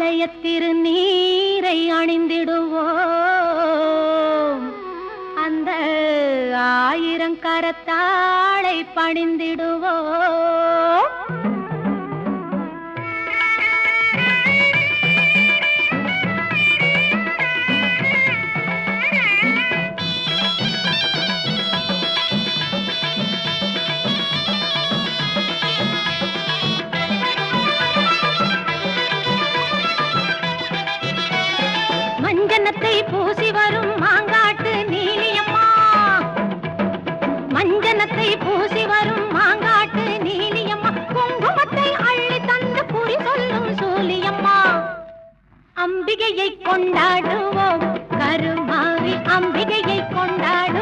ஆலய திருநீரை அணிந்திடுவோம் அந்த 1000 கரத்தாளை பணிந்திடுவோம் மஞ்சனத்தை பூசி வரும் மாங்காட்டு நீலியம்மா மஞ்சனத்தை பூசி வரும் மாங்காட்டு நீலியம்மா குங்குமத்தை அள்ளி தந்து குறி சொல்லும் சூலியம்மா அம்பிகையை கொண்டாடுவோம் கருமாரி அம்பிகையை கொண்டாடுவோம்